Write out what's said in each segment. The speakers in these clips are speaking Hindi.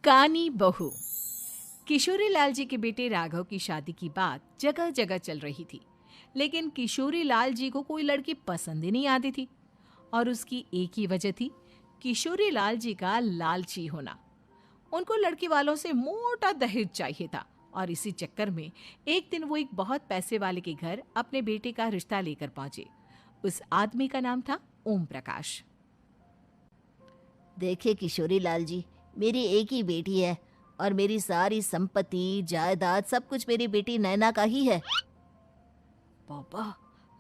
कानी बहू। किशोरी लाल जी के बेटे राघव की शादी की बात जगह जगह चल रही थी, लेकिन किशोरी लाल जी को कोई लड़की पसंद ही नहीं आती थी। और उसकी एक ही वजह थी, किशोरी लाल जी का लालची होना। उनको लड़की वालों से मोटा दहेज चाहिए था और इसी चक्कर में एक दिन वो एक बहुत पैसे वाले के घर अपने बेटे का रिश्ता लेकर पहुंचे। उस आदमी का नाम था ओम प्रकाश। देखिए किशोरी लाल जी, मेरी एक ही बेटी है और मेरी सारी संपत्ति जायदाद सब कुछ मेरी बेटी नैना का ही है। पापा,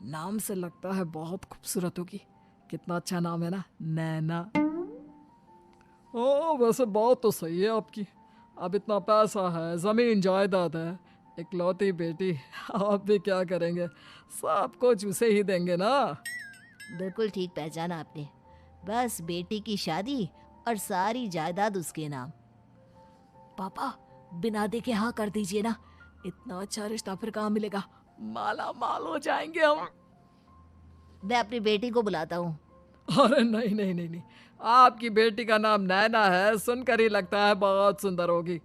नाम से लगता है बहुत खूबसूरत होगी। कितना अच्छा नाम है ना, नैना। ओ, वैसे बात तो सही है आपकी। अब इतना पैसा है, जमीन जायदाद है, इकलौती बेटी, आप भी क्या करेंगे? सब कुछ उसे ही देंगे ना। बिल्कुल ठीक पहचाना आपने। बस बेटी की शादी और सारी जायदाद उसके नाम। पापा, बिना देखे हाँ कर दीजिए ना। इतना अच्छा रिश्ता फिर कहाँ मिलेगा? माला माल हो जाएंगे हम। मैं अपनी बेटी को बुलाता हूँ। अरे नहीं नहीं नहीं नहीं, आपकी बेटी का नाम नैना है, सुनकर ही लगता है बहुत सुंदर होगी।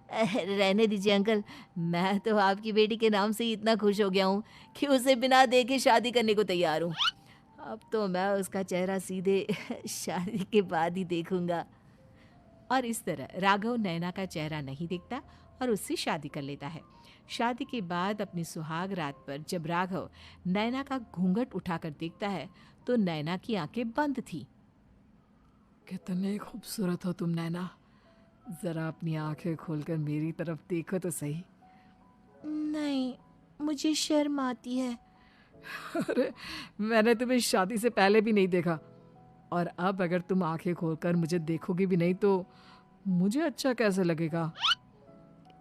रहने दीजिए अंकल, मैं तो आपकी बेटी के नाम से ही इतना खुश हो गया हूँ कि उसे बिना देखे शादी करने को तैयार हूँ। अब तो मैं उसका चेहरा सीधे शादी के बाद ही देखूंगा। और इस तरह राघव नैना का चेहरा नहीं देखता और उससे शादी कर लेता है। शादी के बाद अपनी सुहाग रात पर जब राघव नैना का घूंघट उठाकर देखता है तो नैना की आंखें बंद थी। कितने खूबसूरत हो तुम नैना, जरा अपनी आंखें खोलकर मेरी तरफ देखो तो सही। नहीं, मुझे शर्म आती है। अरे, मैंने तुम्हें शादी से पहले भी नहीं देखा, और अब अगर तुम आंखें खोलकर मुझे देखोगी भी नहीं तो मुझे अच्छा कैसे लगेगा?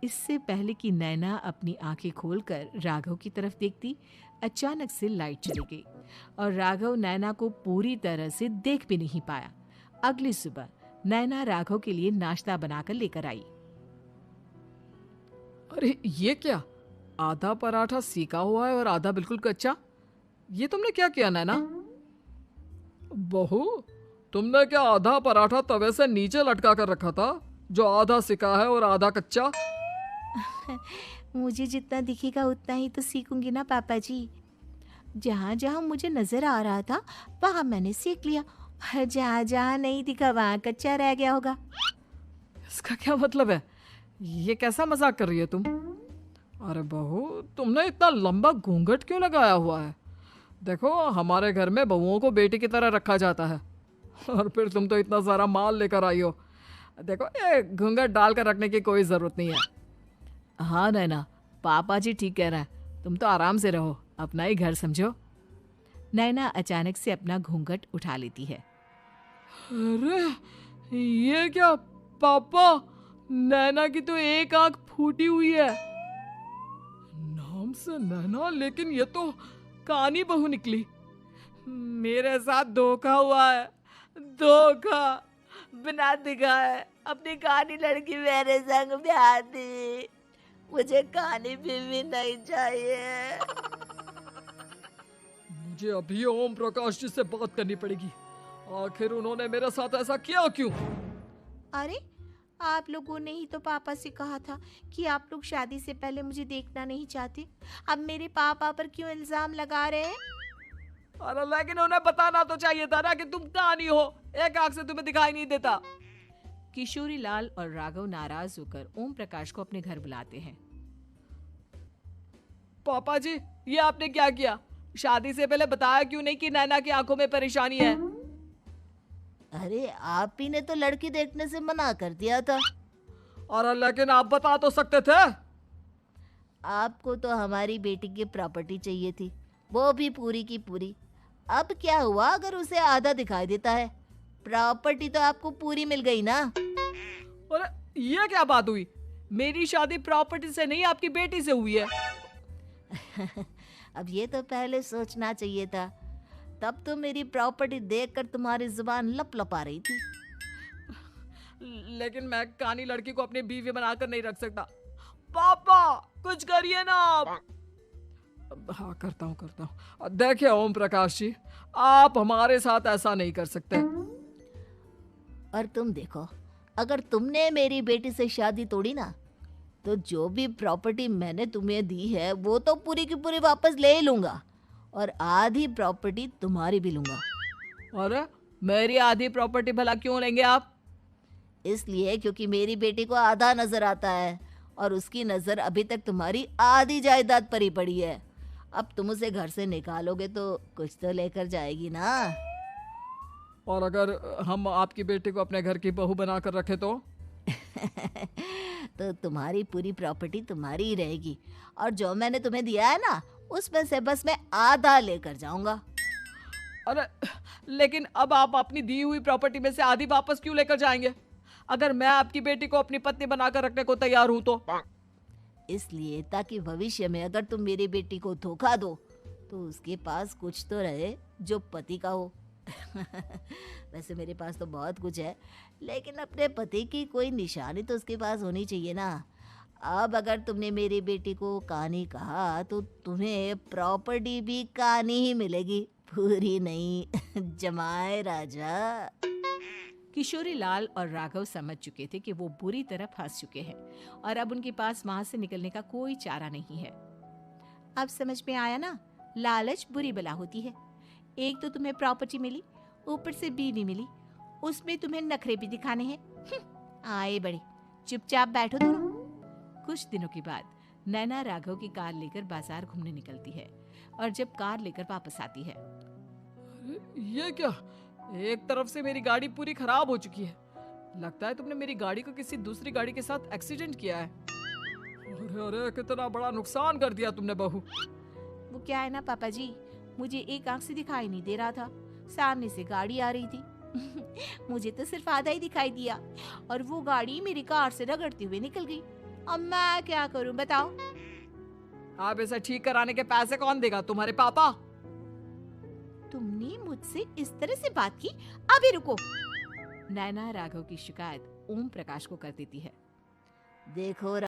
इससे पहले कि नैना अपनी आंखें खोलकर राघव की तरफ देखती, अचानक से लाइट चली गई और राघव नैना को पूरी तरह से देख भी नहीं पाया। अगली सुबह नैना राघव के लिए नाश्ता बनाकर लेकर आई। अरे ये क्या, आधा पराठा सेका हुआ है और आधा बिल्कुल कच्चा। ये तुमने क्या किया नैना? बहू, तुमने क्या आधा पराठा तवे से नीचे लटका कर रखा था, जो आधा सिका है और आधा कच्चा? मुझे जितना दिखेगा उतना ही तो सीखूंगी ना पापा जी। जहाँ जहाँ मुझे नजर आ रहा था वहाँ मैंने सीख लिया, और जहाँ जहाँ नहीं दिखा वहाँ कच्चा रह गया होगा। इसका क्या मतलब है? ये कैसा मजाक कर रही है तुम? अरे बहू, तुमने इतना लंबा घूंघट क्यों लगाया हुआ है? देखो, हमारे घर में बहुओं को बेटी की तरह रखा जाता है, और फिर तुम तो इतना सारा माल लेकर आई हो। देखो, ये घूंघट डालकर रखने की कोई जरूरत नहीं है। हाँ नैना, पापा जी ठीक कह रहे हैं, तुम तो आराम से रहो, अपना ही घर समझो। नैना अचानक से अपना घूंघट उठा लेती है। अरे ये क्या पापा, नैना की तो एक आंख फूटी हुई है। नाम से नैना, लेकिन ये तो कानी बहू निकली। मेरे साथ धोखा हुआ है, धोखा। बिना दिखाए अपनी कहानी लड़की मेरे संग ब्याह दी। मुझे कहानी भी नहीं चाहिए। मुझे अभी ओम प्रकाश जी से बात करनी पड़ेगी। आखिर उन्होंने मेरे साथ ऐसा किया क्यों? अरे, आप लोगों ने ही तो पापा से कहा था कि आप लोग शादी से पहले मुझे देखना नहीं चाहते। अब मेरे पापा पर क्यों इल्जाम लगा रहे हैं? अरे लेकिन उन्हें बताना तो चाहिए था ना कि तुम कहानी हो, एक आंख से तुम्हें दिखाई नहीं देता। किशोरी लाल और राघव नाराज होकर ओम प्रकाश को अपने घर बुलाते हैं। पापा जी, ये आपने क्या किया? शादी से पहले बताया क्यों नहीं कि नैना की आंखों में परेशानी है? अरे, आप ही ने तो लड़की देखने से मना कर दिया था। और लेकिन आप बता तो सकते थे। आपको तो हमारी बेटी की प्रॉपर्टी चाहिए थी, वो भी पूरी की पूरी। अब क्या हुआ अगर उसे आधा दिखाई देता है? प्रॉपर्टी तो आपको पूरी मिल गई ना। अरे ये क्या बात हुई? मेरी शादी प्रॉपर्टी से नहीं, आपकी बेटी से हुई है। अब ये तो पहले सोचना चाहिए था, तब तो मेरी प्रॉपर्टी देखकर तुम्हारी जुबान लप लपा रही थी। लेकिन मैं कानी लड़की को अपनी बीवी बनाकर नहीं रख सकता। पापा, कुछ करिए ना आप। हाँ, करता हूँ। देखिए ओम प्रकाश जी, आप हमारे साथ ऐसा नहीं कर सकते। और तुम देखो, अगर तुमने मेरी बेटी से शादी तोड़ी ना, तो जो भी प्रॉपर्टी मैंने तुम्हें दी है वो तो पूरी की पूरी वापस ले ही लूंगा, और आधी प्रॉपर्टी तुम्हारी भी लूंगा। अरे मेरी आधी प्रॉपर्टी भला क्यों लेंगे आप? इसलिए क्योंकि मेरी बेटी को आधा नजर आता है और उसकी नजर अभी तक तुम्हारी आधी जायदाद पर ही पड़ी है। अब तुम उसे घर से निकालोगे तो कुछ तो लेकर जाएगी ना। और अगर हम आपकी बेटी को अपने घर की बहू बनाकर रखे तो? तो तुम्हारी पूरी प्रॉपर्टी तुम्हारी ही रहेगी, और जो मैंने तुम्हें दिया है ना उसमें से बस मैं आधा लेकर जाऊंगा। अरे लेकिन अब आप अपनी दी हुई प्रॉपर्टी में से आधी वापस क्यों लेकर जाएंगे? अगर मैं आपकी बेटी को अपनी पत्नी बनाकर रखने को तैयार हूं तो? इसलिए ताकि भविष्य में अगर तुम मेरी बेटी को धोखा दो तो उसके पास कुछ तो रहे जो पति का हो। वैसे मेरे पास तो बहुत कुछ है, लेकिन अपने पति की कोई निशानी तो उसके पास होनी चाहिए ना। अब अगर तुमने मेरी बेटी को कानी कहा तो तुम्हें प्रॉपर्टी भी कानी ही मिलेगी, पूरी नहीं। जमाए राजा। किशोरी लाल और राघव समझ चुके थे कि वो बुरी तरह फंस चुके हैं और अब उनके पास वहां से निकलने का कोई चारा नहीं है। अब समझ में आया ना, लालच बुरी बला होती है। एक तो तुम्हें प्रॉपर्टी मिली, ऊपर से बीवी मिली, उसमें तुम्हें नखरे भी दिखाने हैं। आए बड़े, चुपचाप बैठो दोनों। कुछ दिनों के बाद नैना राघव की कार लेकर बाजार घूमने निकलती है और जब कार लेकर वापस आती है, ये क्या? एक तरफ से मेरी गाड़ी पूरी खराब हो चुकी है। लगता है तुमने मेरी गाड़ी को किसी दूसरी गाड़ी के साथ एक्सीडेंट किया है। अरे अरे कितना बड़ा नुकसान कर दिया तुमने बहू। वो क्या है ना पापा जी, मुझे एक आंख से दिखाई नहीं दे रहा था, सामने से गाड़ी आ रही थी। मुझे तो सिर्फ आधा ही दिखाई दिया और वो गाड़ी मेरी कार से रगड़ती हुई निकल गई। अब मैं क्या करूं बताओ? आप इसे ठीक कराने के पैसे कौन देगा? तुम्हारे पापा? तुमने मुझसे इस तरह से बात की? अभी रुको। नैना राघव की शिकायत ओम प्रकाश को कर देती है। देखो